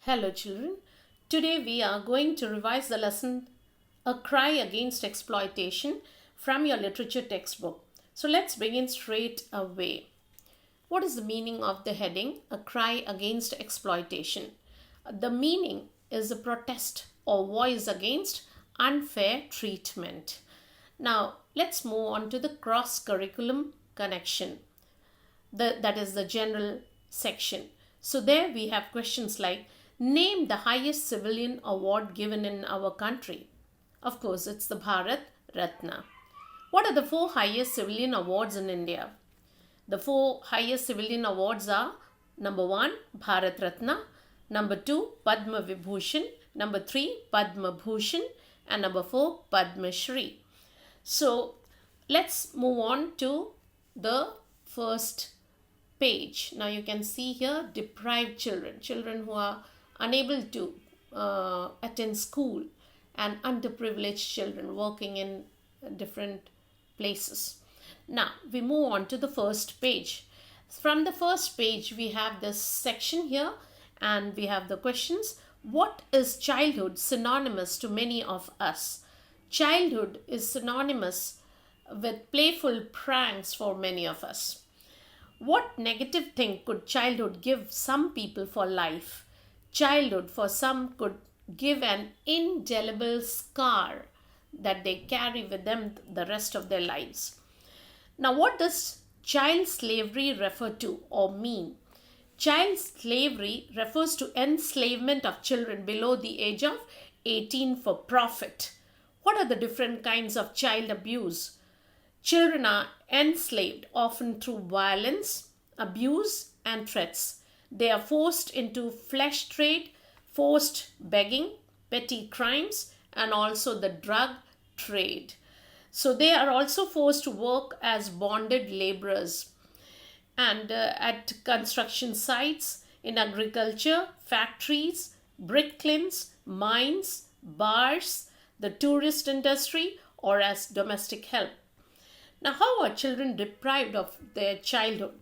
Hello children, today we are going to revise the lesson A Cry Against Exploitation from your literature textbook. So let's begin straight away. What is the meaning of the heading A Cry Against Exploitation? The meaning is a protest or voice against unfair treatment. Now let's move on to the cross-curriculum connection. That is the general section. So there we have questions like name the highest civilian award given in our country. Of course, it's the Bharat Ratna. What are the four highest civilian awards in India? The four highest civilian awards are number 1, Bharat Ratna, number 2, Padma Vibhushan, number 3, Padma Bhushan, and number 4, Padma Shri. So let's move on to the first page. Now you can see here deprived children who are unable to attend school, and underprivileged children working in different places. Now we move on to the first page. From the first page we have this section here and we have the questions. What is childhood synonymous to many of us? Childhood is synonymous with playful pranks for many of us. What negative thing could childhood give some people for life? Childhood for some could give an indelible scar that they carry with them the rest of their lives. Now, what does child slavery refer to or mean? Child slavery refers to enslavement of children below the age of 18 for profit. What are the different kinds of child abuse? Children are enslaved often through violence, abuse, and threats. They are forced into flesh trade, forced begging, petty crimes, and also the drug trade. So they are also forced to work as bonded laborers and at construction sites, in agriculture, factories, brick kilns, mines, bars, the tourist industry, or as domestic help. Now, how are children deprived of their childhood?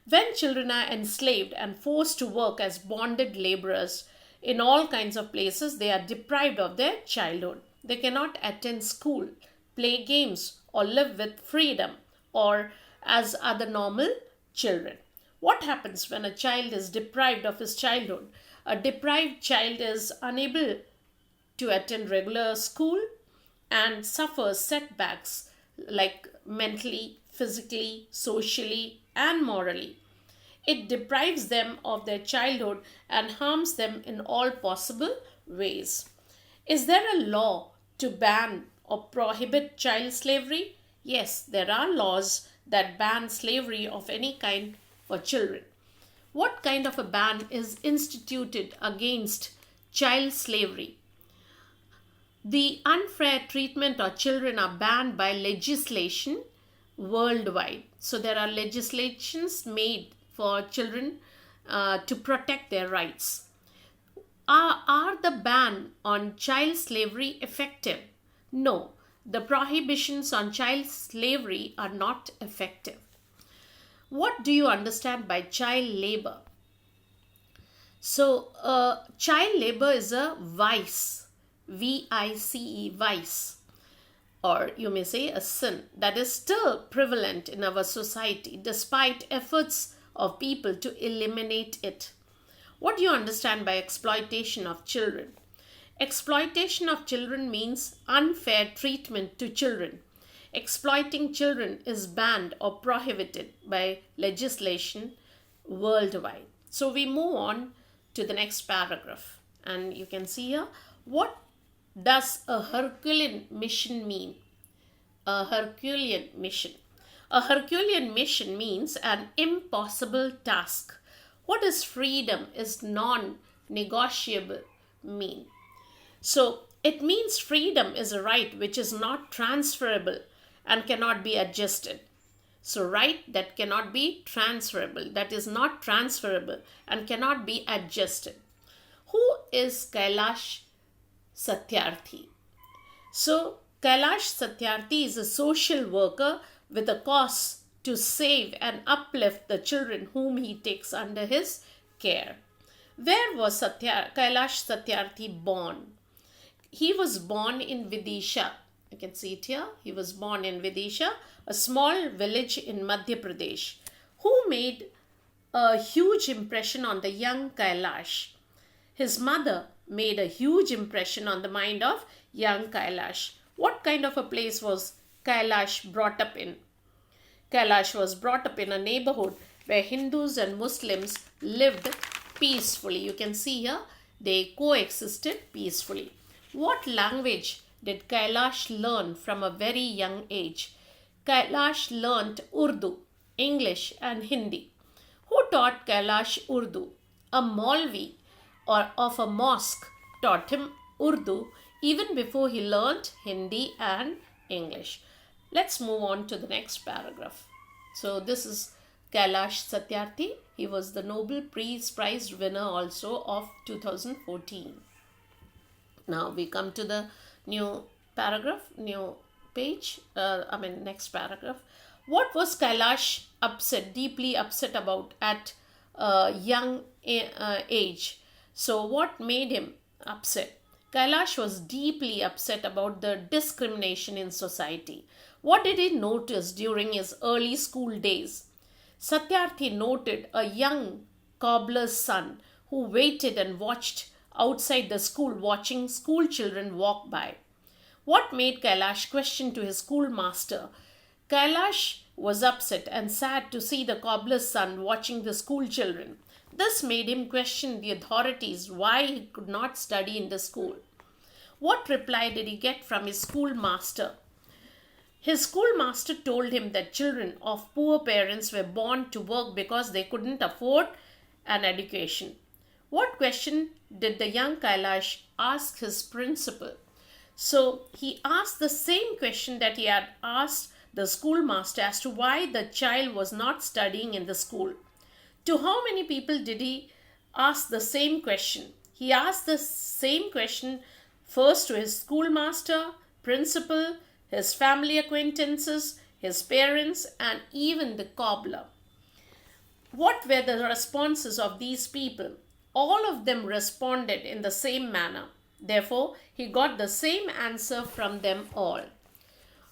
When children are enslaved and forced to work as bonded laborers in all kinds of places, they are deprived of their childhood. They cannot attend school, play games, or live with freedom or as other normal children. What happens when a child is deprived of his childhood? A deprived child is unable to attend regular school and suffers setbacks like mentally, physically, socially, and morally. It deprives them of their childhood and harms them in all possible ways. Is there a law to ban or prohibit child slavery? Yes, there are laws that ban slavery of any kind for children. What kind of a ban is instituted against child slavery? The unfair treatment of children are banned by legislation worldwide. So there are legislations made for children to protect their rights. Are the ban on child slavery effective? No, the prohibitions on child slavery are not effective. What do you understand by child labor? So child labor is a vice, V-I-C-E, vice, or you may say a sin that is still prevalent in our society despite efforts of people to eliminate it. What do you understand by exploitation of children? Exploitation of children means unfair treatment to children. Exploiting children is banned or prohibited by legislation worldwide. So we move on to the next paragraph, and you can see here what does a Herculean mission mean? A Herculean mission. A Herculean mission means an impossible task. What is freedom is non-negotiable mean? So it means freedom is a right which is not transferable and cannot be adjusted. So right that cannot be transferable, that is not transferable and cannot be adjusted. Who is Kailash Satyarthi? So Kailash Satyarthi is a social worker with a cause to save and uplift the children whom he takes under his care. Where was Kailash Satyarthi born? He was born in Vidisha. You can see it here. He was born in Vidisha, a small village in Madhya Pradesh. Who made a huge impression on the young Kailash? His mother made a huge impression on the mind of young Kailash. What kind of a place was Kailash brought up in? Kailash was brought up in a neighborhood where Hindus and Muslims lived peacefully. You can see here they coexisted peacefully. What language did Kailash learn from a very young age? Kailash learnt Urdu, English, and Hindi. Who taught Kailash Urdu? A Maulvi or of a mosque taught him Urdu even before he learnt Hindi and English. Let's move on to the next paragraph. So this is Kailash Satyarthi. He was the Nobel Peace Prize winner also of 2014. Now we come to the new paragraph, new page, next paragraph. What was Kailash deeply upset about at a young age? So what made him upset? Kailash was deeply upset about the discrimination in society. What did he notice during his early school days? Satyarthi noted a young cobbler's son who waited and watched outside the school, watching school children walk by. What made Kailash question to his schoolmaster? Kailash was upset and sad to see the cobbler's son watching the school children. This made him question the authorities why he could not study in the school. What reply did he get from his schoolmaster? His schoolmaster told him that children of poor parents were born to work because they couldn't afford an education. What question did the young Kailash ask his principal? So he asked the same question that he had asked the schoolmaster as to why the child was not studying in the school. To how many people did he ask the same question? He asked the same question first to his schoolmaster, principal, his family acquaintances, his parents, and even the cobbler. What were the responses of these people? All of them responded in the same manner. Therefore, he got the same answer from them all.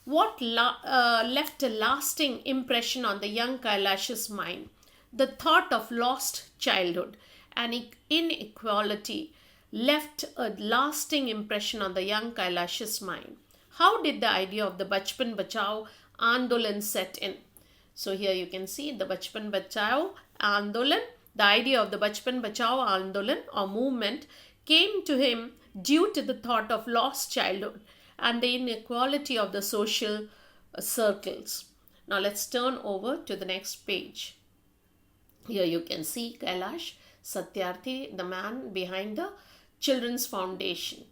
What left a lasting impression on the young Kailash's mind? The thought of lost childhood and inequality left a lasting impression on the young Kailash's mind. How did the idea of the Bachpan Bachao Andolan set in? So here you can see the Bachpan Bachao Andolan. The idea of the Bachpan Bachao Andolan or movement came to him due to the thought of lost childhood and the inequality of the social circles. Now let's turn over to the next page. Here you can see Kailash Satyarthi, the man behind the Children's Foundation.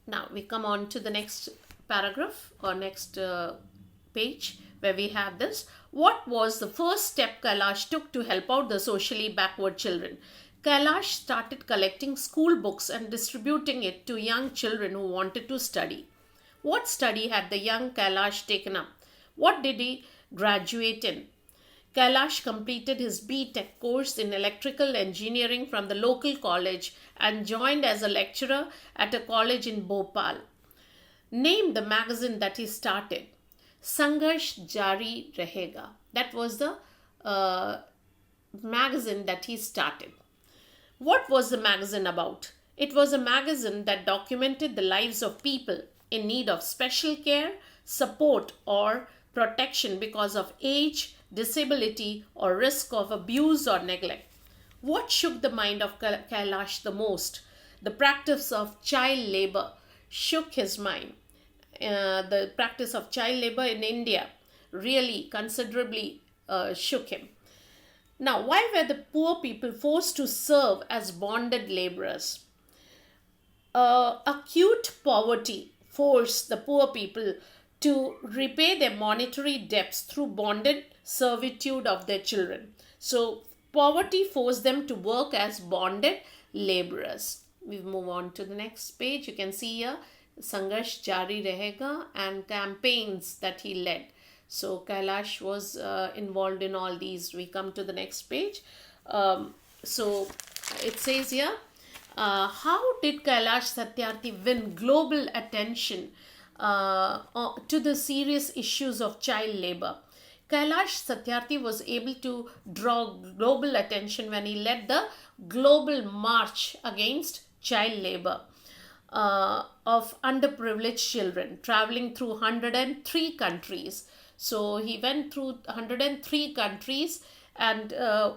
Now we come on to the next paragraph or next page where we have this. What was the first step Kailash took to help out the socially backward children? Kailash started collecting school books and distributing it to young children who wanted to study. What study had the young Kailash taken up? What did he graduate in? Kailash completed his B.Tech course in electrical engineering from the local college and joined as a lecturer at a college in Bhopal. Name the magazine that he started. Sangharsh Jari Rahega. That was the magazine that he started. What was the magazine about? It was a magazine that documented the lives of people in need of special care, support, or protection because of age, disability, or risk of abuse or neglect. What shook the mind of Kailash the most? The practice of child labor shook his mind. The practice of child labor in India really considerably shook him. Now, why were the poor people forced to serve as bonded laborers? Acute poverty forced the poor people to repay their monetary debts through bonded servitude of their children. So, poverty forced them to work as bonded laborers. We move on to the next page. You can see here Sangharsh Jari Rahega and campaigns that he led. So Kailash was involved in all these. We come to the next page. So It says here, how did Kailash Satyarthi win global attention to the serious issues of child labor? Kailash Satyarthi was able to draw global attention when he led the global march against child labor of underprivileged children, traveling through 103 countries. So he went through 103 countries and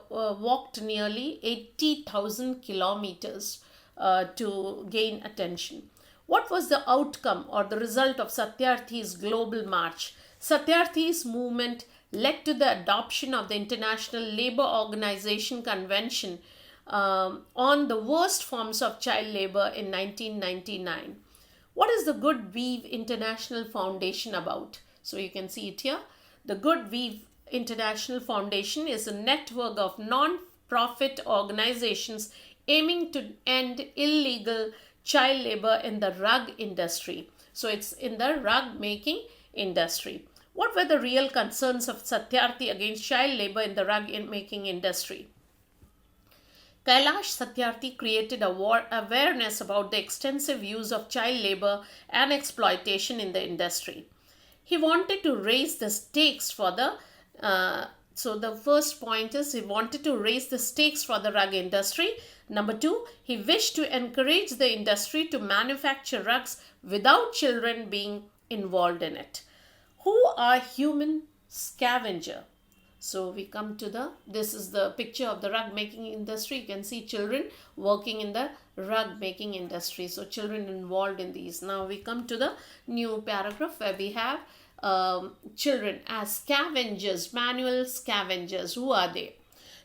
walked nearly 80,000 kilometers to gain attention. What was the outcome or the result of Satyarthi's global march? Satyarthi's movement led to the adoption of the International Labour Organization Convention on the worst forms of child labor in 1999. What is the Good Weave International Foundation about? So you can see it here. The Good Weave International Foundation is a network of non-profit organizations aiming to end illegal child labor in the rug industry. So it's in the rug making industry. What were the real concerns of Satyarthi against child labor in the rug making industry? Kailash Satyarthi created awareness about the extensive use of child labor and exploitation in the industry. He wanted to raise the stakes for so the first point is he wanted to raise the stakes for the rug industry. Number two, he wished to encourage the industry to manufacture rugs without children being involved in it. Who are human scavenger? So we come to this is the picture of the rug making industry. You can see children working in the rug making industry. So children involved in these. Now we come to the new paragraph where we have children as scavengers, manual scavengers. Who are they?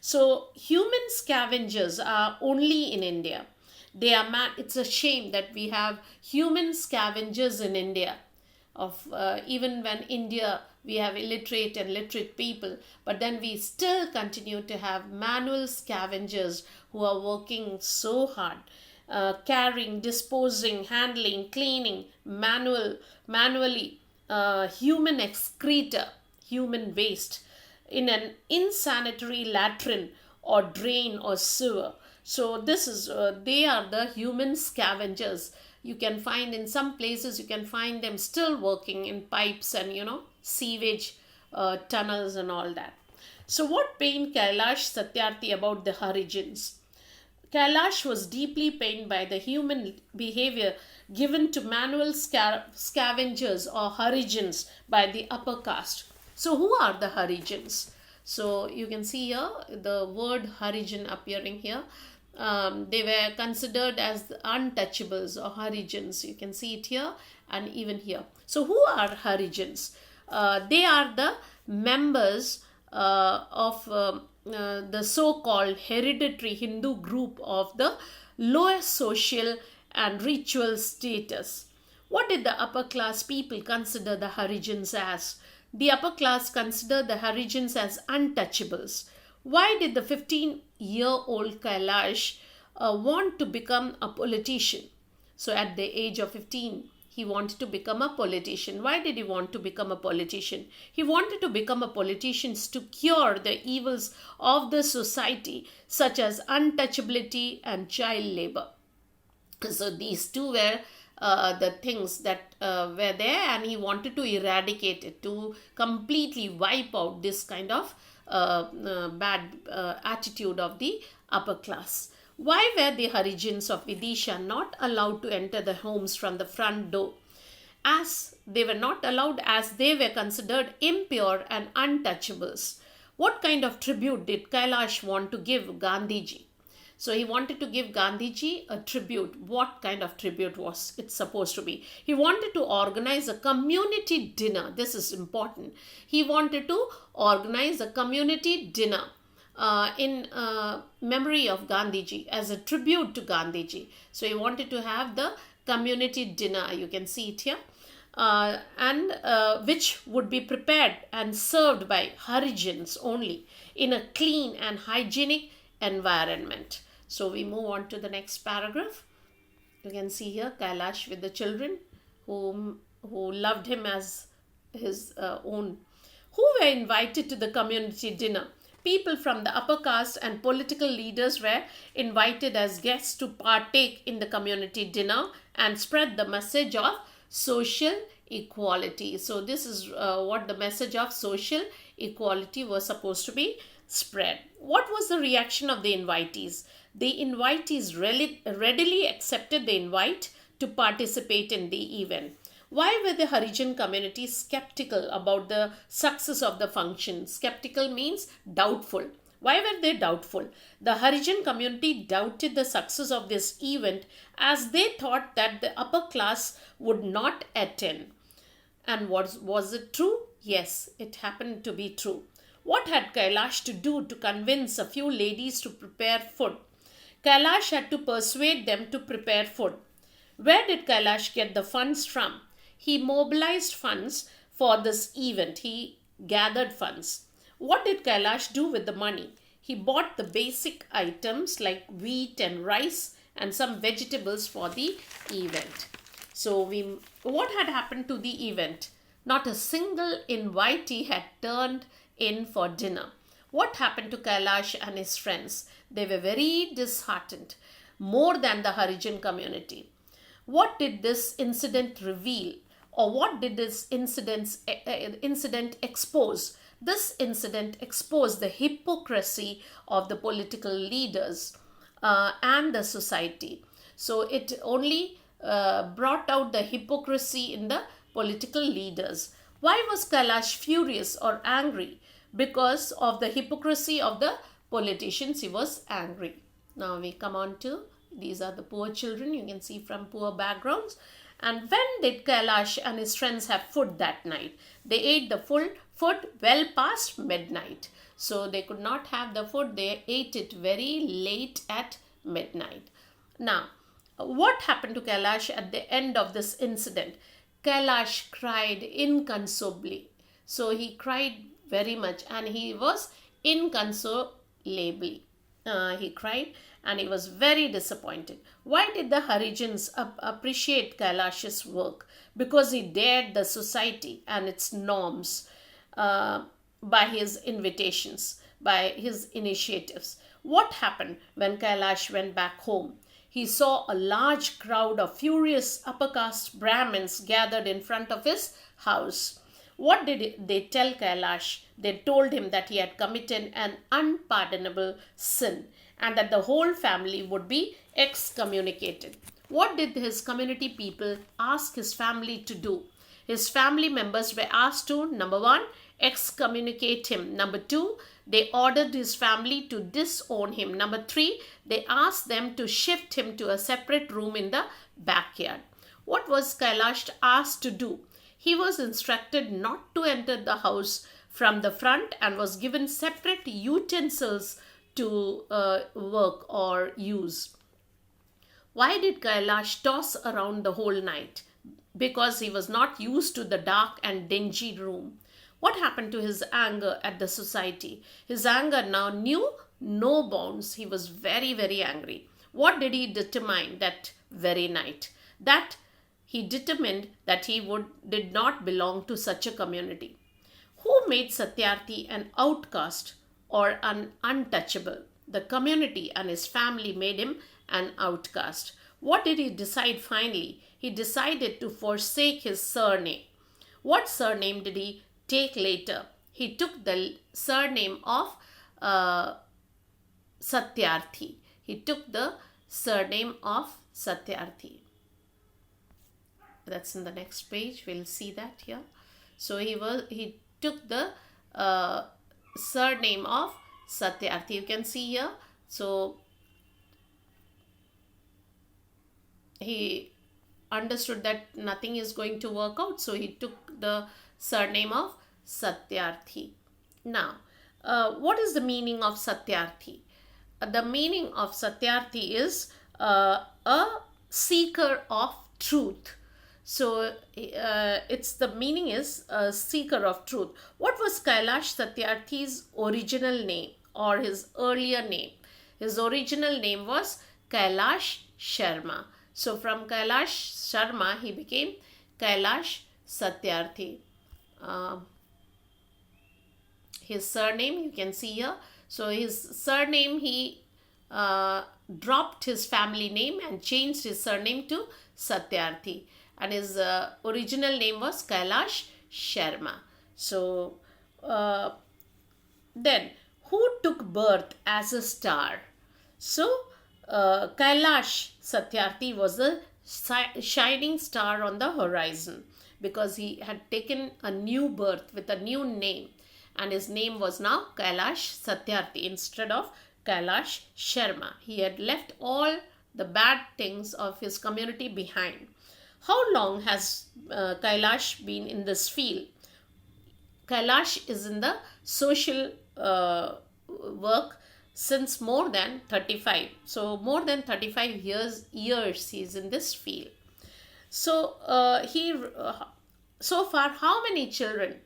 So human scavengers are only in India. It's a shame that we have human scavengers in India. Even when India we have illiterate and literate people, but then we still continue to have manual scavengers who are working so hard, carrying, disposing, handling, cleaning, manually, human excreta, human waste in an insanitary latrine or drain or sewer. So this is they are the human scavengers. You can find in some places, you can find them still working in pipes and sewage tunnels and all that. So what pained Kailash Satyarthi about the Harijans? Kailash was deeply pained by the human behavior given to manual scavengers or Harijans by the upper caste. So who are the Harijans? So you can see here the word Harijan appearing here. They were considered as the untouchables or Harijans. You can see it here and even here. So who are Harijans? They are the members of the so-called hereditary Hindu group of the lowest social and ritual status. What did the upper class people consider the Harijans as? The upper class considered the Harijans as untouchables. Why did the 15-year-old Kailash want to become a politician? So at the age of 15, he wanted to become a politician. Why did he want to become a politician? He wanted to become a politician to cure the evils of the society, such as untouchability and child labor. So these two were the things that were there, and he wanted to eradicate it, to completely wipe out this kind of bad attitude of the upper class. Why were the Harijans of Vidisha not allowed to enter the homes from the front door? As they were not allowed, as they were considered impure and untouchables. What kind of tribute did Kailash want to give Gandhiji? So he wanted to give Gandhiji a tribute. What kind of tribute was it supposed to be? He wanted to organize a community dinner. This is important. He wanted to organize a community dinner in memory of Gandhiji, as a tribute to Gandhiji. So he wanted to have the community dinner. You can see it here. Which would be prepared and served by Harijans only in a clean and hygienic environment. So we move on to the next paragraph. You can see here Kailash with the children who loved him as his own, who were invited to the community dinner. People from the upper caste and political leaders were invited as guests to partake in the community dinner and spread the message of social equality. So, this is what the message of social equality was supposed to be spread. What was the reaction of the invitees? The invitees readily accepted the invite to participate in the event. Why were the Harijan community skeptical about the success of the function? Skeptical means doubtful. Why were they doubtful? The Harijan community doubted the success of this event as they thought that the upper class would not attend. And was it true? Yes, it happened to be true. What had Kailash to do to convince a few ladies to prepare food? Kailash had to persuade them to prepare food. Where did Kailash get the funds from? He mobilized funds for this event. He gathered funds. What did Kailash do with the money? He bought the basic items like wheat and rice and some vegetables for the event. So, what had happened to the event? Not a single invitee had turned in for dinner. What happened to Kailash and his friends? They were very disheartened, more than the Harijan community. What did this incident reveal? Or what did this incident expose? This incident exposed the hypocrisy of the political leaders and the society. So it only brought out the hypocrisy in the political leaders. Why was Kailash furious or angry? Because of the hypocrisy of the politicians, he was angry. Now we come on to, these are the poor children, you can see from poor backgrounds. And when did Kailash and his friends have food that night? They ate the full food well past midnight. So they could not have the food, they ate it very late at midnight. Now, what happened to Kailash at the end of this incident? Kailash cried inconsolably. So he cried very much and he was inconsolably. He cried and he was very disappointed. Why did the Harijans appreciate Kailash's work? Because he dared the society and its norms by his invitations, by his initiatives. What happened when Kailash went back home? He saw a large crowd of furious upper caste Brahmins gathered in front of his house. What did they tell Kailash? They told him that he had committed an unpardonable sin and that the whole family would be excommunicated. What did his community people ask his family to do? His family members were asked to, number 1, excommunicate him. Number 2, they ordered his family to disown him. Number 3, they asked them to shift him to a separate room in the backyard. What was Kailash asked to do? He was instructed not to enter the house from the front and was given separate utensils to work or use. Why did Kailash toss around the whole night? Because he was not used to the dark and dingy room. What happened to his anger at the society? His anger now knew no bounds. He was very, very angry. What did he determine that very night? That he determined that he did not belong to such a community. Who made Satyarthi an outcast or an untouchable? The community and his family made him an outcast. What did he decide finally? He decided to forsake his surname. What surname did he take later? He took the surname of Satyarthi. He took the surname of Satyarthi. That's in the next page. We'll see that here. So he took the surname of Satyarthi. You can see here. So he understood that nothing is going to work out. So he took the surname of Satyarthi. Now, what is the meaning of Satyarthi? The meaning of Satyarthi is a seeker of truth. So the meaning is a seeker of truth. What was Kailash Satyarthi's original name or his earlier name? His original name was Kailash Sharma. So from Kailash Sharma he became Kailash Satyarthi. His surname you can see here, So his surname, he dropped his family name and changed his surname to Satyarthi. And his original name was Kailash Sharma. So uh, then, who took birth as a star? So, Kailash Satyarthi was a shining star on the horizon because he had taken a new birth with a new name, and his name was now Kailash Satyarthi instead of Kailash Sharma. He had left all the bad things of his community behind. How long has Kailash been in this field? Kailash is in the social work since more than 35. So more than 35 years he is in this field. So so far, how many children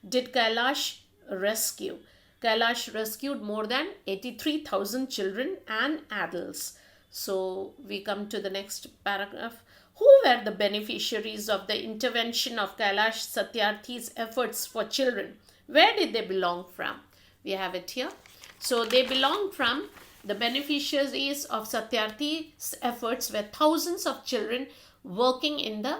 did Kailash rescue? Kailash rescued more than 83,000 children and adults. So we come to the next paragraph. Who were the beneficiaries of the intervention of Kailash Satyarthi's efforts for children? Where did they belong from? We have it here. So they belong from, the beneficiaries of Satyarthi's efforts were thousands of children working in the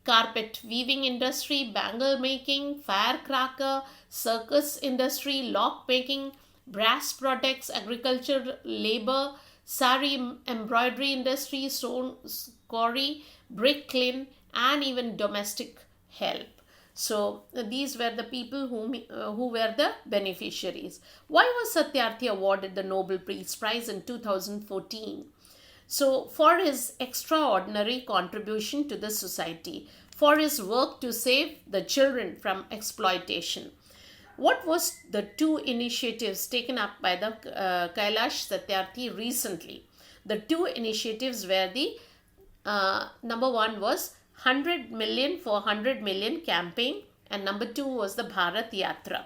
carpet weaving industry, bangle making, firecracker, circus industry, lock making, brass products, agriculture labor, sari embroidery industry, stone quarry, brick kiln, and even domestic help. So these were the people who were the beneficiaries. Why was Satyarthi awarded the Nobel Peace Prize in 2014? So for his extraordinary contribution to the society, for his work to save the children from exploitation. What was the two initiatives taken up by the Kailash Satyarthi recently? The two initiatives were the number one was 100 million for 100 million campaign, and number two was the Bharat Yatra.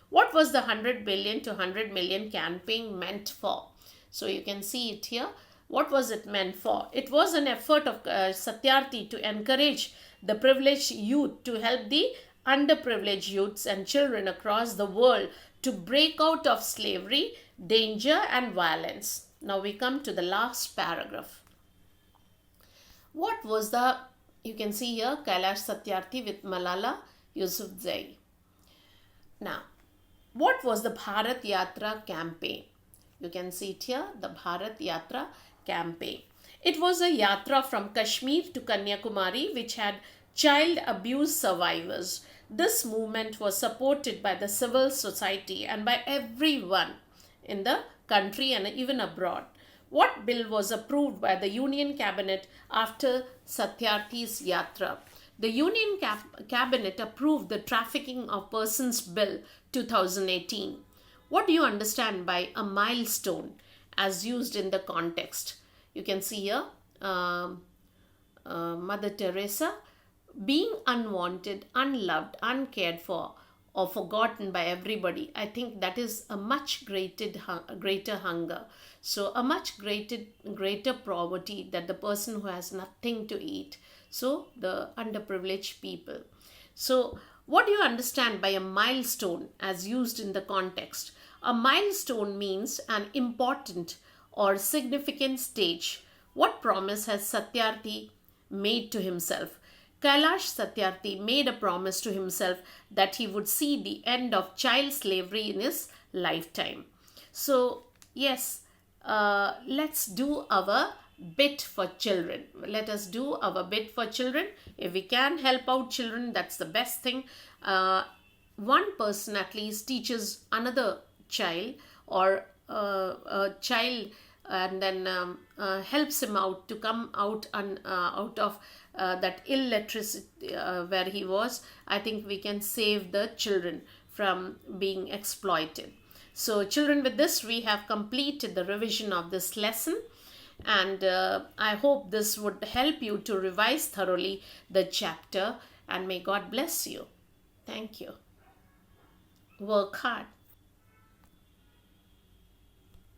What was the 100 billion to 100 million campaign meant for? So you can see it here. What was it meant for? It was an effort of Satyarthi to encourage the privileged youth, to help the underprivileged youths and children across the world to break out of slavery, danger, and violence. Now we come to the last paragraph. What was the, you can see here, Kailash Satyarthi with Malala Yousafzai. Now, what was the Bharat Yatra campaign? You can see it here, the Bharat Yatra campaign. It was a yatra from Kashmir to Kanyakumari which had child abuse survivors. This movement was supported by the civil society and by everyone in the country and even abroad. What bill was approved by the Union Cabinet after Satyarthi's yatra? The Union Cabinet approved the Trafficking of Persons Bill 2018. What do you understand by a milestone as used in the context? You can see here Mother Teresa, being unwanted, unloved, uncared for, or forgotten by everybody. I think that is a much greater hunger. So a much greater poverty, that the person who has nothing to eat. So the underprivileged people. So what do you understand by a milestone as used in the context? A milestone means an important or significant stage. What promise has Satyarthi made to himself? Kailash Satyarthi made a promise to himself that he would see the end of child slavery in his lifetime. So, yes, let's do our bit for children. Let us do our bit for children. If we can help out children, that's the best thing. One person at least teaches another child, or a child, and then helps him out to come out out of that illiteracy where he was. I think we can save the children from being exploited. So children, with this we have completed the revision of this lesson, and I hope this would help you to revise thoroughly the chapter, and may God bless you. Thank you. Work hard.